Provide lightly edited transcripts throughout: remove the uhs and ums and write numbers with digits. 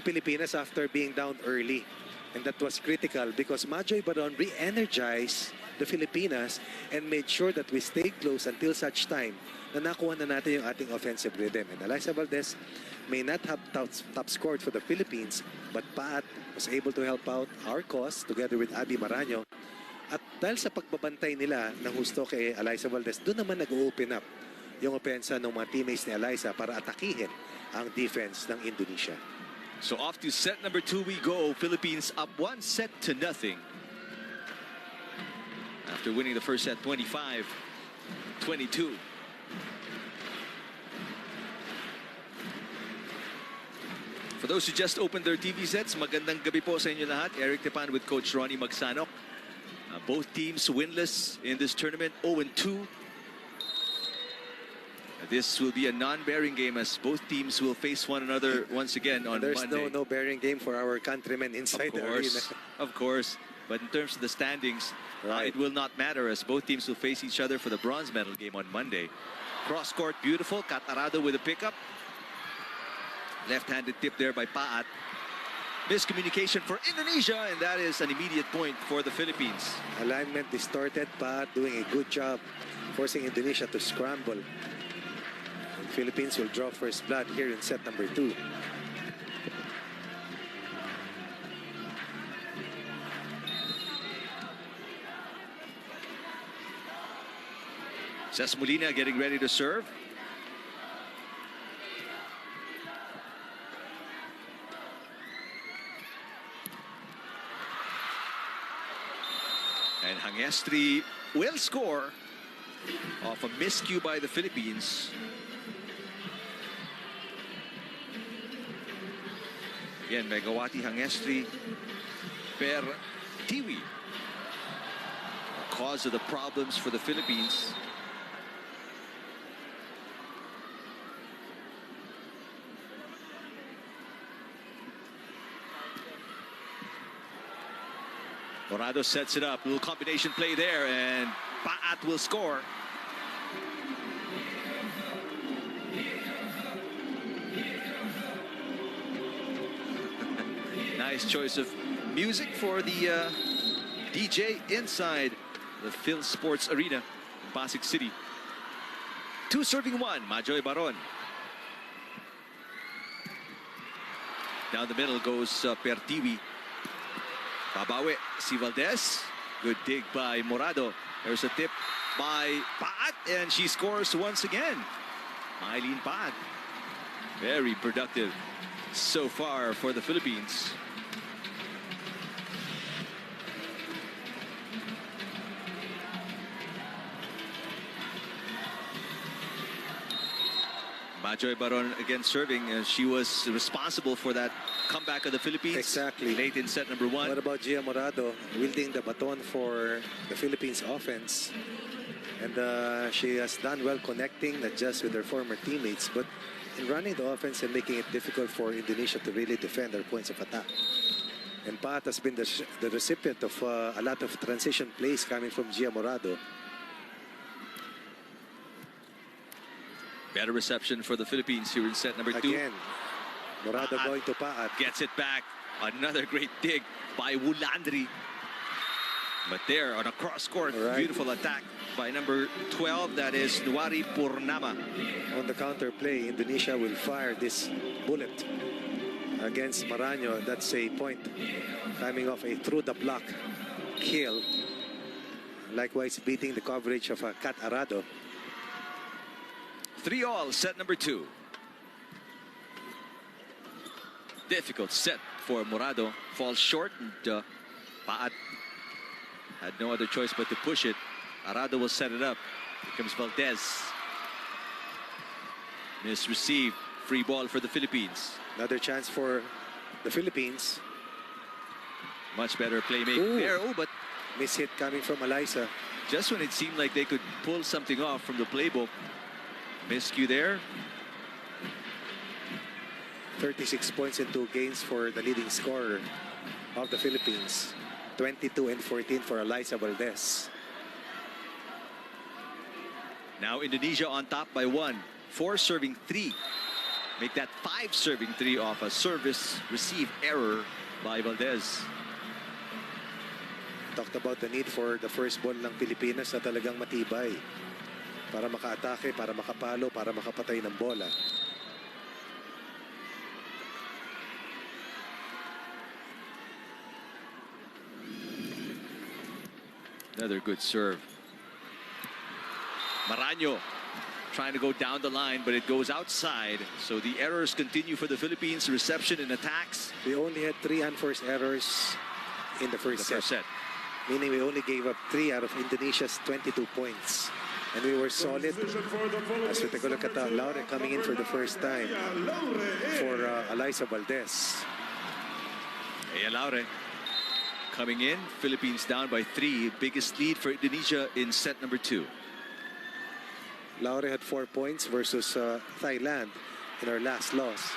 Pilipinas after being down early. And that was critical because Majoy Baron re-energized the Filipinas and made sure that we stayed close until such time na nakuha na natin yung ating offensive rhythm. And Eliza Valdez may not have top scored for the Philippines, but Pat was able to help out our cause together with Abby Maraño. At dahil sa pagbabantay nila ng husto kay Eliza Valdez, doon naman nag-open up yung opensa ng mga teammates ni Eliza para atakihin ang defense ng Indonesia. So off to set number 2 we go. Philippines up 1-0. After winning the first set 25-22. For those who just opened their TV sets, magandang gabi po sa inyo lahat. Eric Tepan with Coach Ronnie Magsanok. Both teams winless in this tournament, 0-2. This will be a non-bearing game as both teams will face one another once again on Monday. There's no bearing game for our countrymen inside the arena. Of course. But in terms of the standings, right, it will not matter as both teams will face each other for the bronze medal game on Monday. Cross court, beautiful. Catarado with a pickup. Left-handed tip there by Paat. Miscommunication for Indonesia, and that is an immediate point for the Philippines. Alignment distorted. Paat doing a good job forcing Indonesia to scramble. Philippines will draw first blood here in set number 2. Cesc Molina getting ready to serve. And Hangestri will score off a miscue by the Philippines. Again, Megawati Hangestri per Tiwi. Cause of the problems for the Philippines. Morado sets it up. Little combination play there, and Paat will score. Nice choice of music for the DJ inside the Phil Sports Arena in Pasig City. 2 serving 1, Majoy Baron. Down the middle goes Pertiwi. Babawi, si Valdez. Good dig by Morado. There's a tip by Paat, and she scores once again. Eileen Paat. Very productive so far for the Philippines. Majoy Baron again serving. She was responsible for that comeback of the Philippines. Exactly. Late in set number 1. What about Gia Morado wielding the baton for the Philippines offense? And she has done well connecting, not just with her former teammates, but in running the offense and making it difficult for Indonesia to really defend their points of attack. And Pat has been the recipient of a lot of transition plays coming from Gia Morado. Better reception for the Philippines here in set number 2. Again, Morado going to Paat. Gets it back. Another great dig by Wulandri. But there on a cross court, beautiful attack by number 12. That is Nuwari Purnama. On the counter play, Indonesia will fire this bullet against Maraño. That's a point coming off a through the block kill. Likewise beating the coverage of Kat Arado. 3-all, set number 2. Difficult set for Morado. Falls short, and Paat had no other choice but to push it. Arado will set it up. Here comes Valdez. Misreceived. Free ball for the Philippines. Another chance for the Philippines. Much better playmaking there. Oh, but miss hit coming from Eliza. Just when it seemed like they could pull something off from the playbook. Miscue there. 36 points and 2 gains for the leading scorer of the Philippines. 22 and 14 for Eliza Valdez. Now Indonesia on top by 1. 4 serving 3. make that 5 serving 3 off a service receive error by Valdez. Talked about the need for the first ball ng Pilipinas na talagang matibay para maka-atake, para makapalo, para makapatay ng bola. Another good serve. Maraño trying to go down the line, but it goes outside. So the errors continue for the Philippines. Reception and attacks. We only had 3 unforced errors in the first set. Meaning we only gave up 3 out of Indonesia's 22 points. And we were solid. As we take a look at Laure coming in for the first time for Eliza Valdez. Laure coming in. Philippines down by 3. Biggest lead for Indonesia in set number 2. Laure had 4 points versus Thailand in our last loss.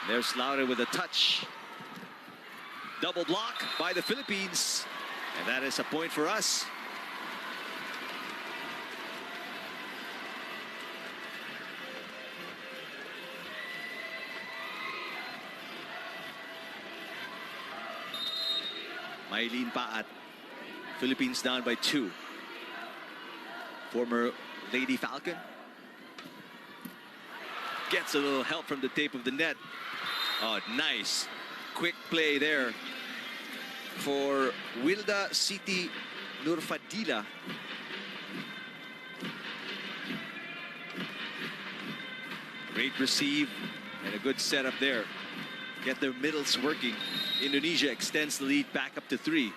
There's Laure with a touch. Double block by the Philippines. And that is a point for us. Maylene Paat. Philippines down by 2. Former Lady Falcon gets a little help from the tape of the net. Oh, nice. Quick play there for Wilda Siti Nurfadila. Great receive and a good setup there. Get their middles working. Indonesia extends the lead back up to 3.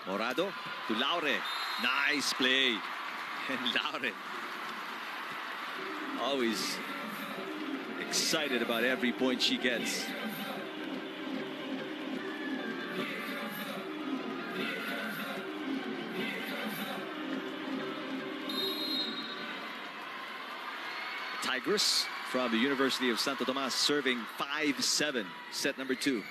Morado to Laure. Nice play. And Laure always excited about every point she gets. Tigress from the University of Santo Tomas serving 5-7, set number 2.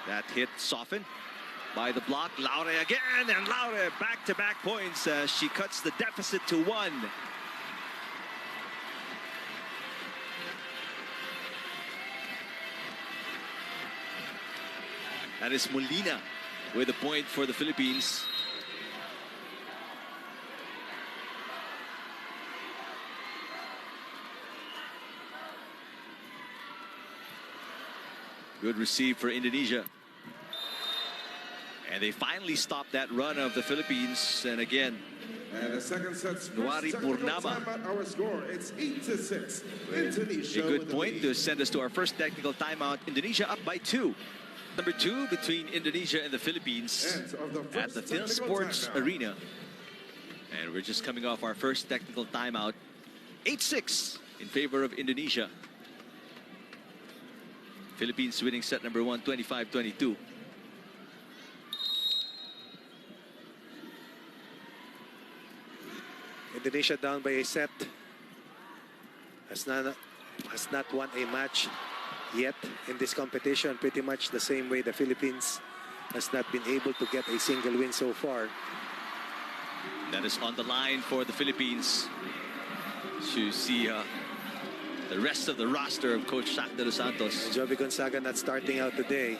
That hit softened by the block. Laure again, and Laure back-to-back points as she cuts the deficit to 1. That is Molina with a point for the Philippines. Good receive for Indonesia. And they finally stopped that run of the Philippines. And again, and the second set's Nuari Purnama. Our score, it's 8-6. Indonesia. A good point to send us to our first technical timeout. Indonesia up by 2. Number 2 between Indonesia and the Philippines at the Phil Sports Arena. And we're just coming off our first technical timeout. 8-6 in favor of Indonesia. Philippines winning set number 1, 25-22. Indonesia down by a set. Has not won a match yet in this competition. Pretty much the same way the Philippines has not been able to get a single win so far. That is on the line for the Philippines. To see the rest of the roster of Coach Shaq de los Santos. Jovi Gonzaga not starting out today.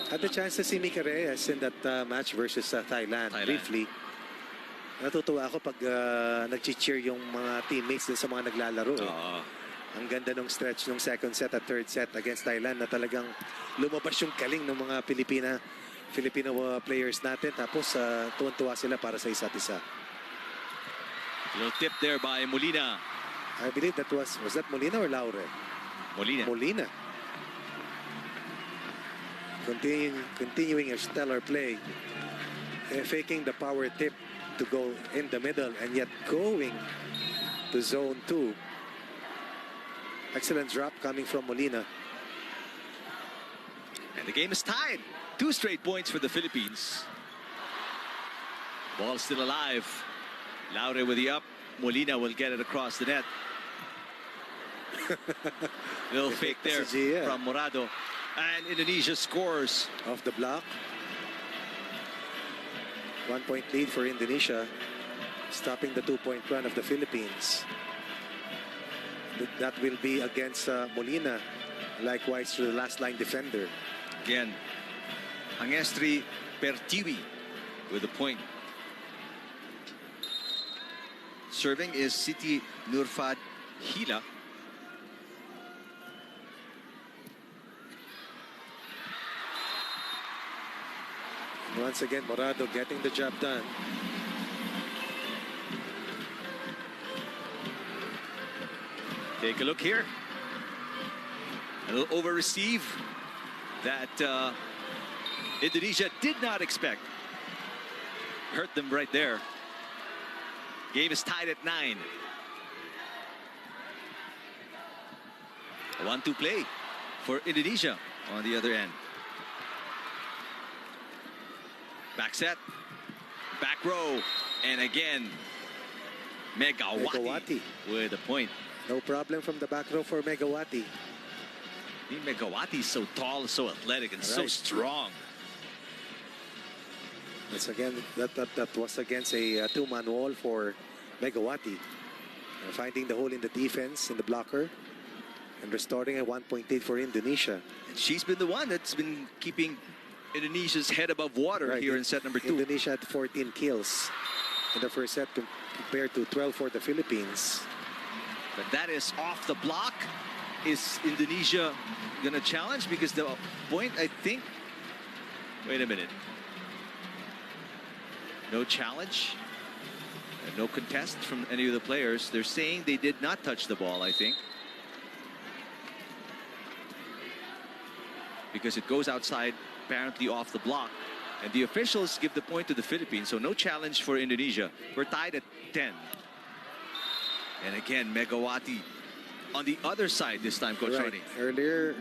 Had the chance to see Mika Reyes in that match versus Thailand briefly. Natutuwa ako pag nag-cheer yung mga teammates din sa mga naglalaro. Ang ganda ng stretch ng second set at third set against Thailand na talagang lumabas yung galing ng mga Filipino players natin. Tapos tuwan-tuwa sila para sa isa't isa. Little tip there by Molina. I believe that was that Molina or Laure? Molina. Molina. Continuing a stellar play. Faking the power tip to go in the middle and yet going to zone 2. Excellent drop coming from Molina. And the game is tied. 2 straight points for the Philippines. Ball still alive. Laure with the up. Molina will get it across the net. Little fake there from Morado. And Indonesia scores. Off the block. 1 point lead for Indonesia, stopping the 2-point run of the Philippines. That will be against Molina, likewise to the last line defender. Again, Angestri Pertiwi with a point. Serving is Siti Nurfad Hila. Once again, Morado getting the job done. Take a look here. A little over receive that Indonesia did not expect. Hurt them right there. Game is tied at 9. A 1-2 play for Indonesia on the other end. Back set, back row, and again, Megawati with a point. No problem from the back row for Megawati. Megawati is so tall, so athletic, and so strong. That's again, that was against a two-man wall for Megawati. Finding the hole in the defense, in the blocker, and restoring a 1-point lead for Indonesia. And she's been the one that's been keeping Indonesia's head above water here in set number 2. Indonesia had 14 kills in the first set compared to 12 for the Philippines. But that is off the block. Is Indonesia gonna challenge? Because the point, I think... Wait a minute. No challenge. And no contest from any of the players. They're saying they did not touch the ball, I think. Because it goes outside, apparently off the block. And the officials give the point to the Philippines. So no challenge for Indonesia. We're tied at 10. And again, Megawati on the other side this time, Coach Ronnie. Earlier,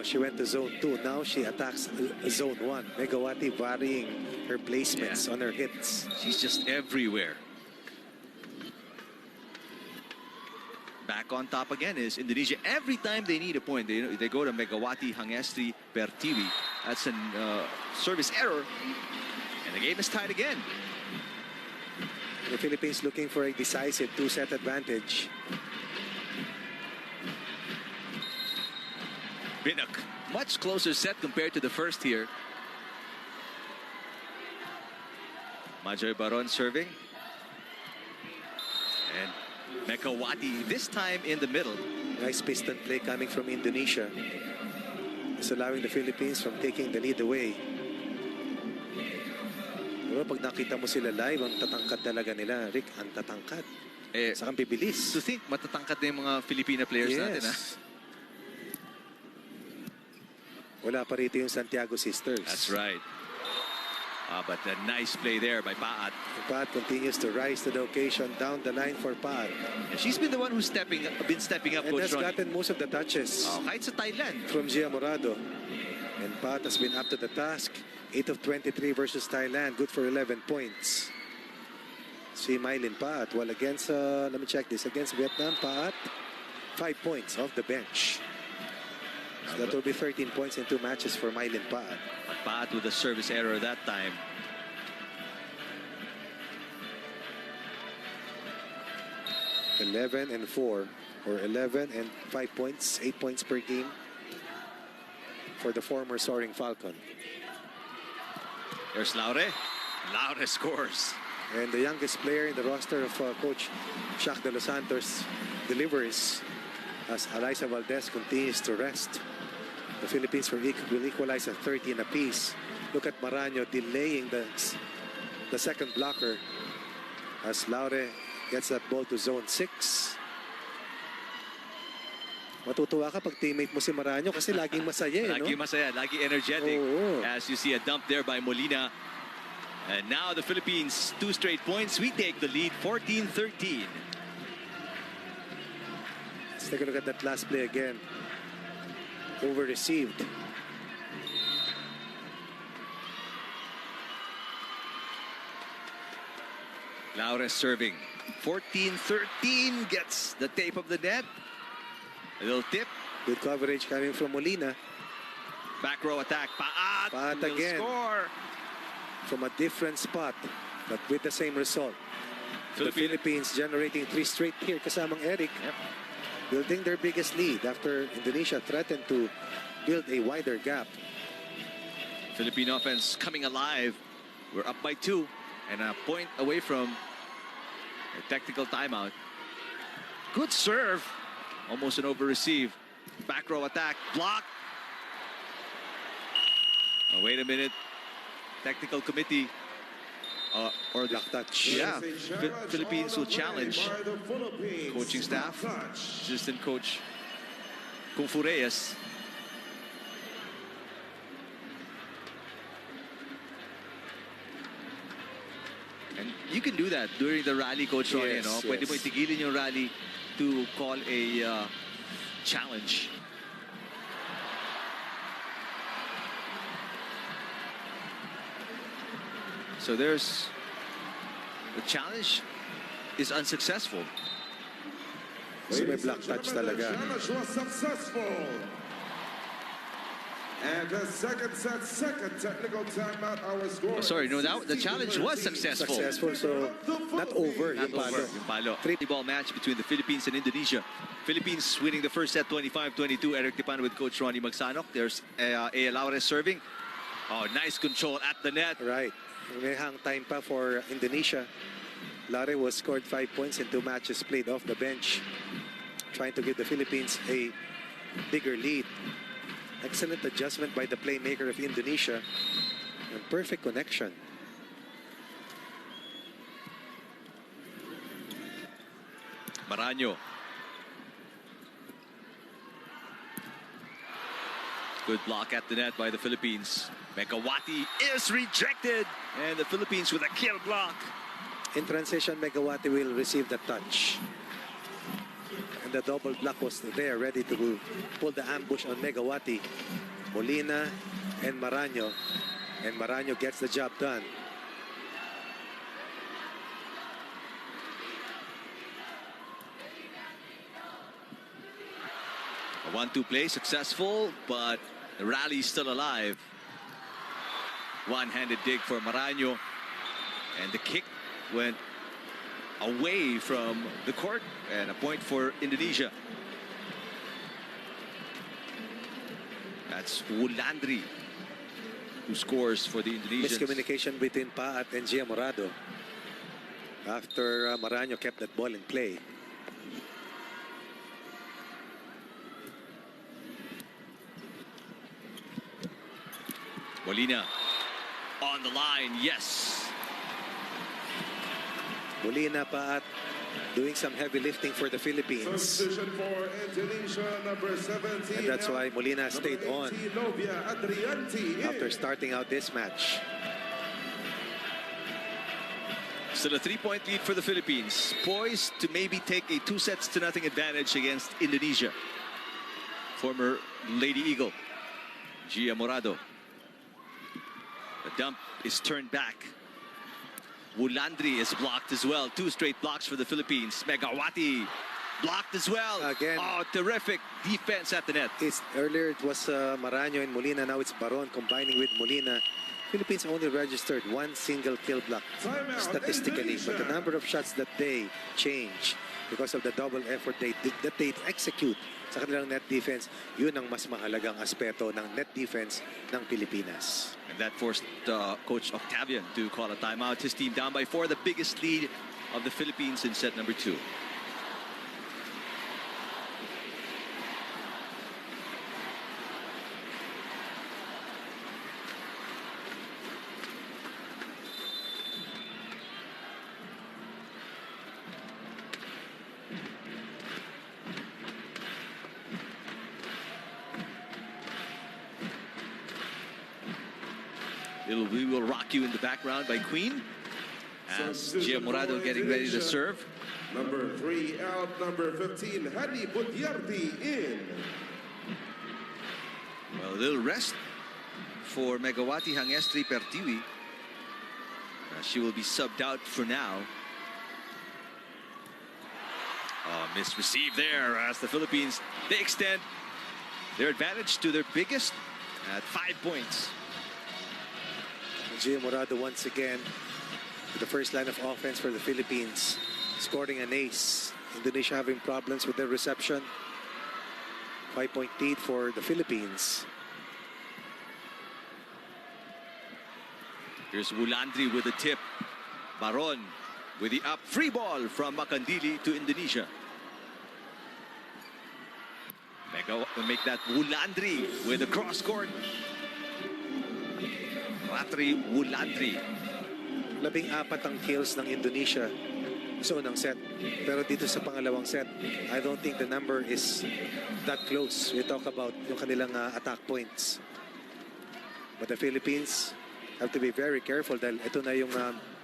she went to zone 2. Now she attacks zone 1. Megawati varying her placements on her hits. She's just everywhere. Back on top again is Indonesia. Every time they need a point, they go to Megawati Hangestri Pertiwi. That's a service error. And the game is tied again. The Philippines looking for a decisive 2-set advantage. Binok. Much closer set compared to the first here. Majoy Baron serving. And Megawati this time in the middle. Nice piston play coming from Indonesia. It's allowing the Philippines from taking the lead away. Pero pag nakita mo sila live, ang tatangkad talaga nila, Rick, ang tatangkad. Sakang bibilis. To think, matatangkad na yung mga Filipina players natin, ha? Wala pa rito yung Santiago sisters. That's right. But a nice play there by Paat. Paat continues to rise to the occasion down the line for Paat. And she's been the one who's been stepping up, and Coach has Ronnie. gotten most of the touches. Kahit sa Thailand. From Gia Morado. And Paat has been up to the task. 8 of 23 versus Thailand. Good for 11 points. Si Mylin Paat. Well, against, let me check this. Against Vietnam, Paat, 5 points off the bench. So that will be 13 points in 2 matches for Mylin Paat. Paat with a service error that time. (11 and 4) or 11 and 5 points, 8 points per game for the former soaring Falcon. There's Laure. Laure scores. And the youngest player in the roster of Coach Shaq de los Santos delivers as Alyssa Valdez continues to rest. The Philippines will equalize at 13 apiece. Look at Maraño delaying the second blocker as Laure gets that ball to zone 6. Matutuwa ka pag teammate mo si Maraño kasi laging masaya, Laging masaya, laging energetic. Oo. As you see a dump there by Molina. And now the Philippines, 2 straight points. We take the lead, 14-13. Let's take a look at that last play again. Over-received. Laure serving. 14-13 gets the tape of the net. A little tip. Good coverage coming from Molina. Back row attack. Paat. Paat will again. Score. From a different spot, but with the same result. The Philippines generating 3 straight here kasamang Eric. Yep. Building their biggest lead after Indonesia threatened to build a wider gap. Philippine offense coming alive. We're up by 2 and a point away from a technical timeout. Good serve. Almost an over receive. Back row attack. Block. Oh, wait a minute. Technical committee. Or the Block touch. Yeah, Philippines will challenge coaching staff. Assistant coach Kung Fu Reyes. And you can do that during the rally, Coach Ronnie. Yes, No? yes. Pwede mo itigilin yung rally to call a challenge. So there's the challenge is unsuccessful. So may block touch talaga. Challenge was successful. And the second set, second technical timeout. Our score. Oh, sorry, no, the challenge was successful. Successful, so not over. Not Yung palo. over. Yung palo. Three-ball match between the Philippines and Indonesia. Philippines winning the first set 25-22. Eric Tipan with Coach Ronnie Magsanok. There's A. Laure serving. Oh, nice control at the net. Right. May hang time pa for Indonesia. Laure was scored 5 points in 2 matches played off the bench, trying to give the Philippines a bigger lead. Excellent adjustment by the playmaker of Indonesia. And perfect connection. Maraño. Good block at the net by the Philippines. Megawati is rejected. And the Philippines with a kill block. In transition, Megawati will receive the touch. And the double block was there, ready to pull the ambush on Megawati. Molina and Maraño. And Maraño gets the job done. A 1-2 play successful, but the rally is still alive. One-handed dig for Maraño. And the kick went away from the court, and a point for Indonesia. That's Wulandri who scores for the Indonesians. Miscommunication between Paat and Gia Morado after Maraño kept that ball in play. Molina on the line, yes. Molina, Paat doing some heavy lifting for the Philippines. Substitution for Indonesia, number 17. And that's why Molina stayed on after starting out this match. Still a 3-point lead for the Philippines. Poised to maybe take a 2-0 advantage against Indonesia. Former Lady Eagle, Gia Morado. The dump is turned back. Wulandri is blocked as well. 2 straight blocks for the Philippines. Megawati blocked as well. Again. Oh, terrific defense at the net. Earlier it was Maraño and Molina. Now it's Baron combining with Molina. Philippines only registered 1 single kill block statistically, but the number of shots that they change because of the double effort that they execute sa kanilang net defense, yun ang mas mahalagang aspeto ng net defense ng Pilipinas. And that forced Coach Octavian to call a timeout. His team down by 4, the biggest lead of the Philippines in set number 2. We Will Rock You in the background by Queen. As Gia Morado getting ready to serve. Number 3 out, number 15, Hadi Butyarti in. Well, a little rest for Megawati Hangestri Pertiwi. She will be subbed out for now. Missed receive there as the Philippines, they extend their advantage to their biggest at 5 points. Gia Morado once again with the first line of offense for the Philippines, scoring an ace. Indonesia having problems with their reception. 5-point lead for the Philippines. Here's Wulandri with the tip. Baron with the up. Free ball from Makandili to Indonesia. Make that Wulandri with the cross court. Ratri Wulandri. 14 ang kills ng Indonesia sa unang set. Pero dito sa pangalawang set, I don't think the number is that close. We talk about yung kanilang attack points. But the Philippines have to be very careful dahil ito na yung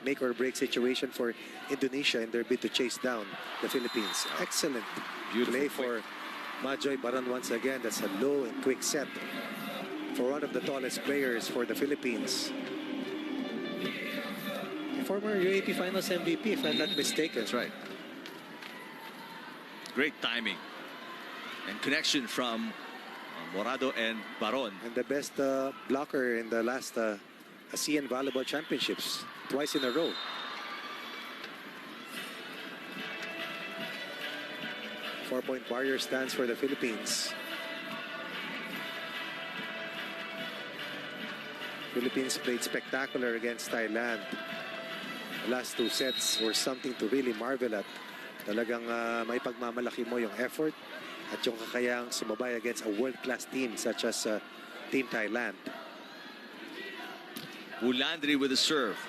make or break situation for Indonesia in their bid to chase down the Philippines. Excellent play for Majoy Baron once again. That's a low and quick set for one of the tallest players for the Philippines. Former UAP Finals MVP, if I'm not mistaken. That's right. Great timing and connection from Morado and Baron. And the best blocker in the last ASEAN Volleyball Championships, twice in a row. Four-point barrier stands for the Philippines. Philippines played spectacular against Thailand. The last two sets were something to really marvel at. Talagang may pagmamalaki mo yung effort at yung kakayang sumabay against a world-class team such as Team Thailand. Wulandri with a serve.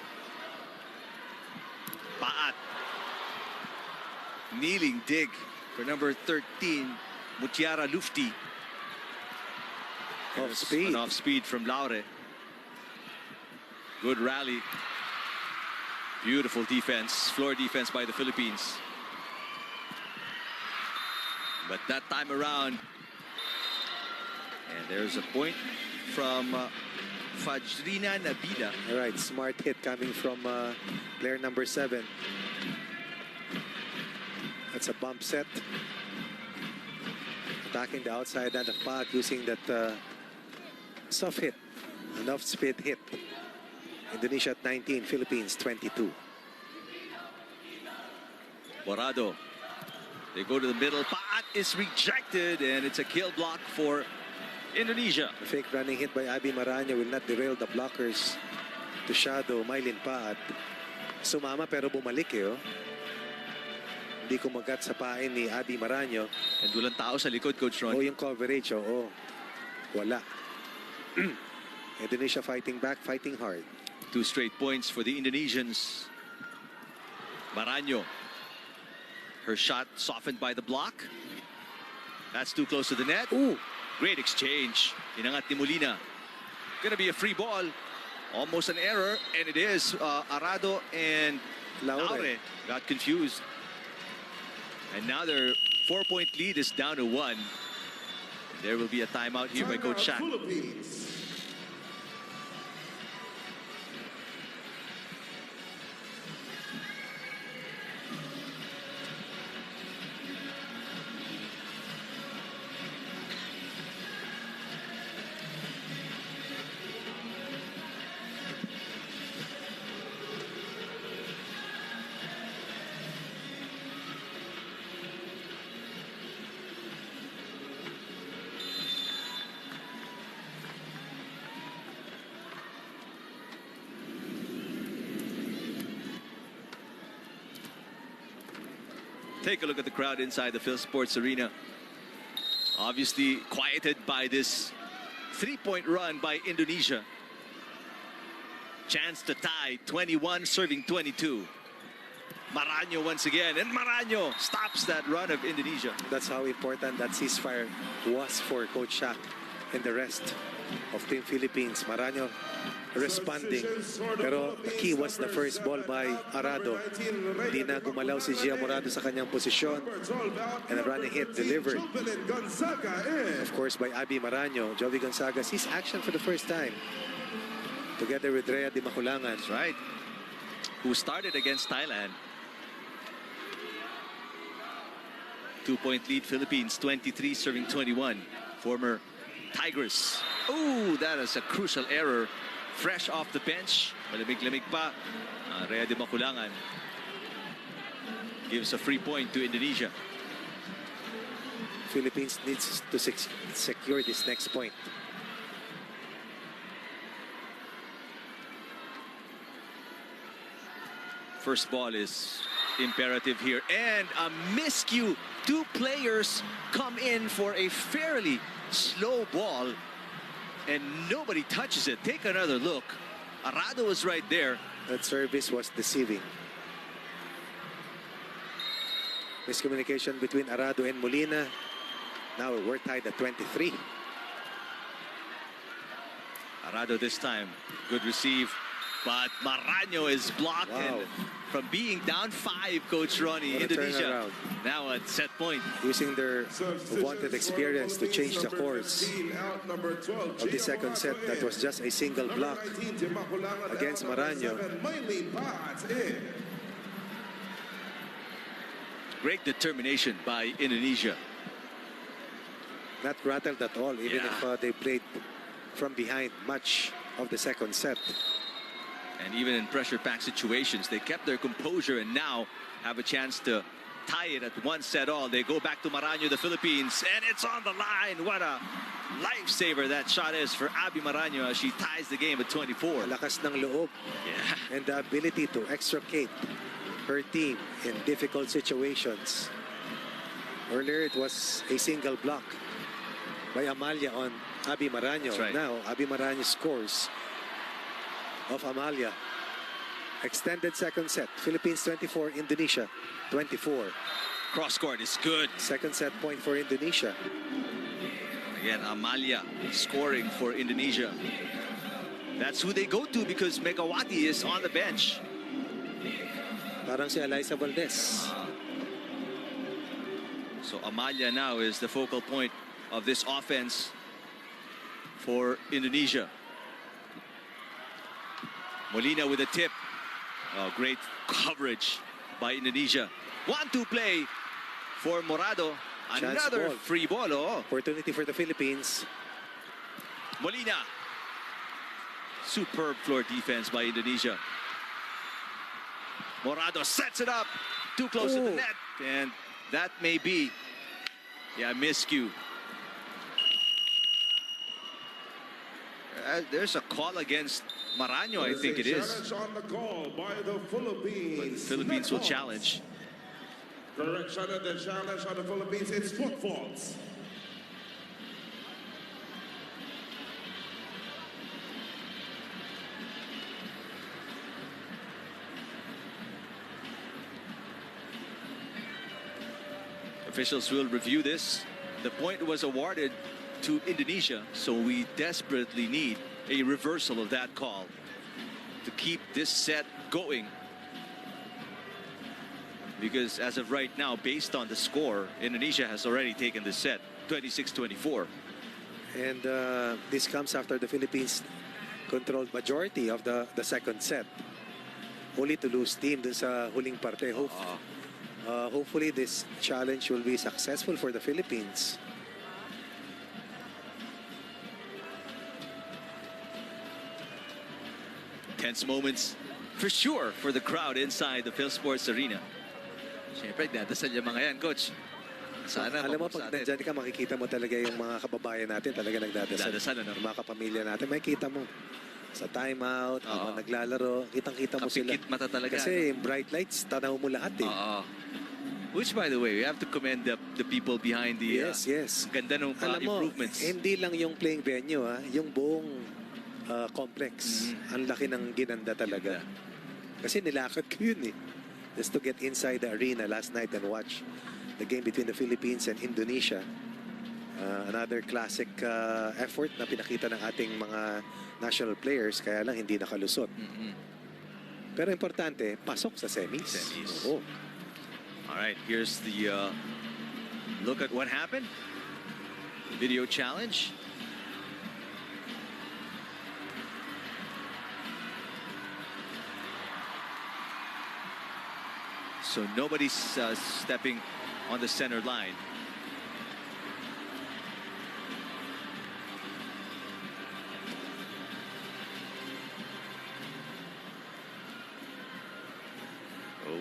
Paat. Kneeling dig for number 13, Mutiara Lufti. Off speed. An off speed from Laure. Good rally. Beautiful defense, floor defense by the Philippines. But that time around, and there's a point from Fajrina Nabila. All right, smart hit coming from player number 7. That's a bump set. Attacking the outside and the path using that soft hit, an off-speed hit. Indonesia at 19, Philippines 22. Morado. They go to the middle. Paat is rejected, and it's a kill block for Indonesia. The fake running hit by Abby Maraño will not derail the blockers to shadow Mylene Paat. Sumama pero bumalik eh. Oh. Hindi kumagat sa pain ni Abby Maraño. And walang tao sa likod, Coach Ron. Oh, yung coverage, oo. Wala. Indonesia fighting back, fighting hard. 2 straight points for the Indonesians. Maraño. Her shot softened by the block. That's too close to the net. Ooh. Great exchange. Inangat ni Molina. Gonna be a free ball. Almost an error, and it is. Arado and Laure got confused. And now their 4-point lead is down to 1. There will be a timeout here by Coach Shaq. Take a look at the crowd inside the Phil Sports Arena. Obviously quieted by this 3-point run by Indonesia. Chance to tie, 21 serving 22. Maraño once again, and Maraño stops that run of Indonesia. That's how important that ceasefire was for Coach Shaq and the rest of Team Philippines. Maraño responding. Pero the key was the first ball by Arado. Hindi na gumalaw si Gia Morado sa kanyang posisyon. And a running hit delivered. Of course by Abby Maraño. Jovi Gonzaga sees action for the first time. Together with Rhea Di Maculangan. That's right. Who started against Thailand. 2-point lead Philippines, 23 serving 21. Former Tigers. Oh, that is a crucial error. Fresh off the bench. Malamig-lamig pa. Rhea de Maculangan gives a free point to Indonesia. Philippines needs to secure this next point. First ball is imperative here. And a miscue. Two players come in for a fairly slow ball. And nobody touches it. Take another look. Arado was right there. That service was deceiving. Miscommunication between Arado and Molina. Now we're tied at 23. Arado this time. Good receive. But Maraño is blocked. Wow. And from being down 5, Coach Ronnie, What a Indonesia turnaround. now at set point. Using their wanted experience to change the course of the second set. That was just a single block against Maraño. Great determination by Indonesia. Not rattled at all, even if they played from behind much of the second set. And even in pressure-packed situations, they kept their composure and now have a chance to tie it at 1-all. They go back to Maraño, the Philippines, and it's on the line. What a lifesaver that shot is for Abby Maraño as she ties the game at 24. Lakas ng loob. Yeah. And the ability to extricate her team in difficult situations. Earlier, it was a single block by Amalia on Abby Maraño. Right. Now, Abby Maraño scores of Amalia. Extended second set. Philippines 24, Indonesia 24. Cross court is good. Second set point for Indonesia. Again, Amalia scoring for Indonesia. That's who they go to because Megawati is on the bench. Parang si Eliza Valdez. So Amalia now is the focal point of this offense for Indonesia. Molina with a tip. Oh, great coverage by Indonesia. 1-2 play for Morado. Chance Another ball. free ball. Oh. Opportunity for the Philippines. Molina. Superb floor defense by Indonesia. Morado sets it up. Too close to the net. And that may be, miscue. There's a call against Maraño, I think it is. On the call by the Philippines. But the Philippines will challenge. Correction of the challenge on the Philippines. It's foot faults. Officials will review this. The point was awarded to Indonesia, so we desperately need a reversal of that call to keep this set going. Because as of right now, based on the score, Indonesia has already taken the set, 26-24. And this comes after the Philippines controlled majority of the second set. Only to lose team dun sa huling parte. Hopefully this challenge will be successful for the Philippines. Tense moments for sure for the crowd inside the Phil Sports Arena. Siyempre, dadasal yung mga yan, Coach. Sana Alam mo, mapag sa pag atin. nandyan ka, makikita mo talaga yung mga kababayan natin talaga nagdadasal. Nagdadasal, ano? Yung mga kapamilya natin, makikita mo sa timeout, habang naglalaro, kitang-kita mo sila. Kapikit mata talaga. Kasi bright lights, tanaw mo lahat eh. Which, by the way, we have to commend the people behind the Yes. ganda ng Alam mo, improvements. hindi lang yung playing venue, yung buong complex. Ang laki ng ginanda talaga. Kasi nilakad ko yun eh. Just to get inside the arena last night and watch the game between the Philippines and Indonesia. Another classic effort na pinakita ng ating mga national players, kaya lang hindi nakalusot. Pero importante, pasok sa semis. Oo. All right, here's the look at what happened. Video challenge. So nobody's stepping on the center line.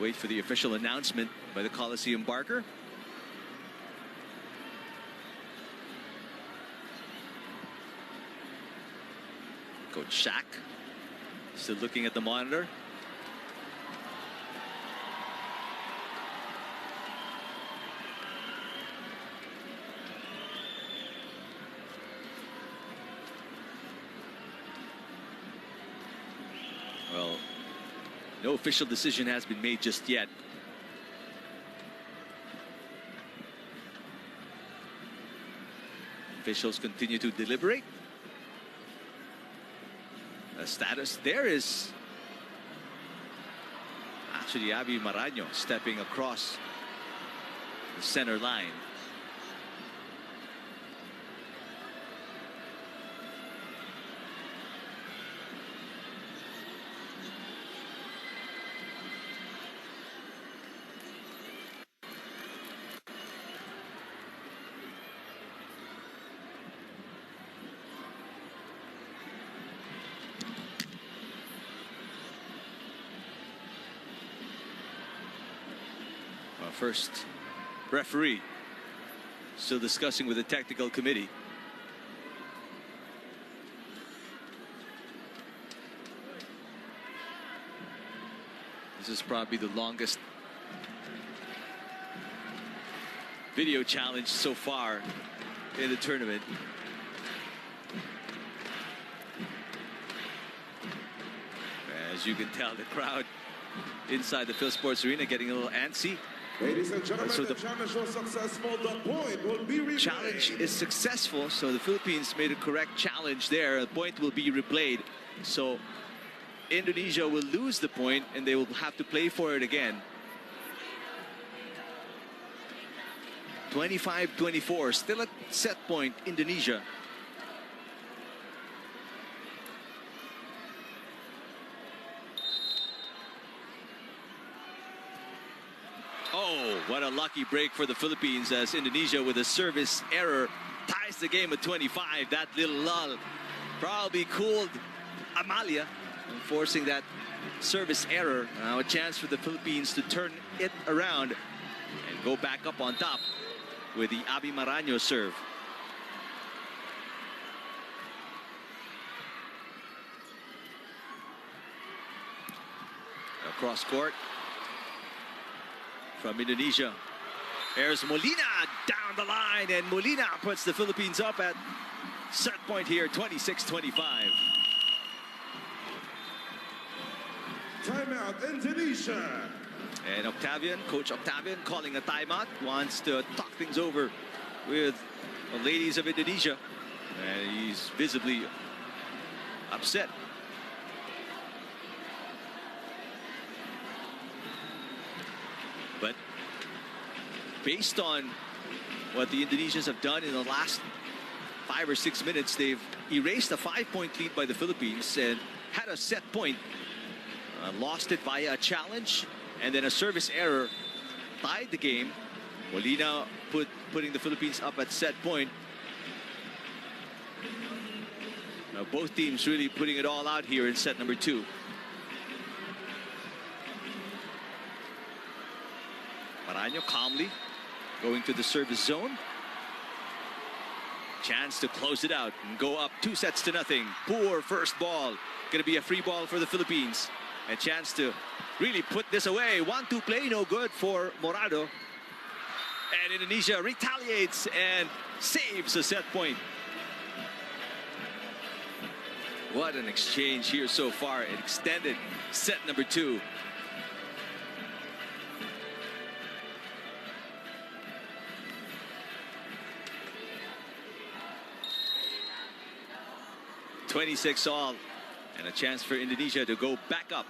We'll wait for the official announcement by the Coliseum Barker. Coach Shaq still looking at the monitor. Well, no official decision has been made just yet. Officials continue to deliberate. The status there is actually Abby Maraño stepping across the center line. First referee still discussing with the technical committee. This is probably the longest video challenge so far in the tournament. As you can tell, the crowd inside the Phil Sports Arena getting a little antsy. Ladies and gentlemen, so the challenge was successful. The point will be replayed. Challenge is successful, so the Philippines made a correct challenge there. The point will be replayed. So Indonesia will lose the point and they will have to play for it again. 25-24, still at set point, Indonesia. Oh, what a lucky break for the Philippines as Indonesia with a service error ties the game at 25. That little lull probably cooled Amalia, forcing that service error. Now a chance for the Philippines to turn it around and go back up on top with the Abby Maraño serve. Across court from Indonesia. There's Molina down the line, and Molina puts the Philippines up at set point here, 26-25. Timeout, Indonesia. And Octavian, Coach Octavian, calling a timeout, wants to talk things over with the ladies of Indonesia. And he's visibly upset. But based on what the Indonesians have done in the last 5 or 6 minutes, they've erased a 5-point lead by the Philippines and had a set point. Lost it via a challenge and then a service error tied the game. Molina putting the Philippines up at set point. Now both teams really putting it all out here in set number 2. Maraño calmly going to the service zone. Chance to close it out and go up 2-0. Poor first ball. Going to be a free ball for the Philippines. A chance to really put this away. 1-2 play, no good for Morado. And Indonesia retaliates and saves a set point. What an exchange here so far. It extended set number 2. (26-all), and a chance for Indonesia to go back up.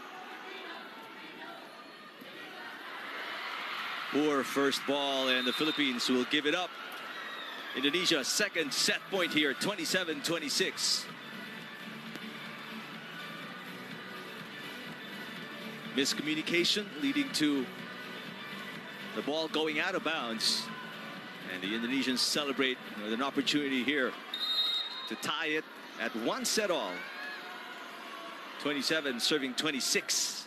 Poor first ball, and the Philippines will give it up. Indonesia second set point here, 27-26. Miscommunication leading to the ball going out of bounds, and the Indonesians celebrate with an opportunity here to tie it at 1-all. 27 serving 26.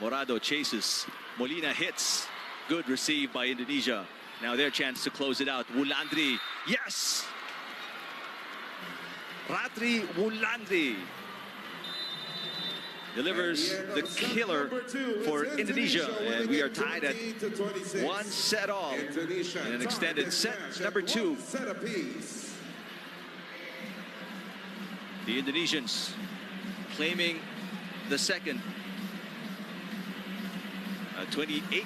Morado chases. Molina hits. Good receive by Indonesia. Now their chance to close it out. Wulandri. Yes! Ratri Wulandri delivers the killer for Indonesia. And we are tied at 1 set all in an extended set number 2. The Indonesians claiming the second. 28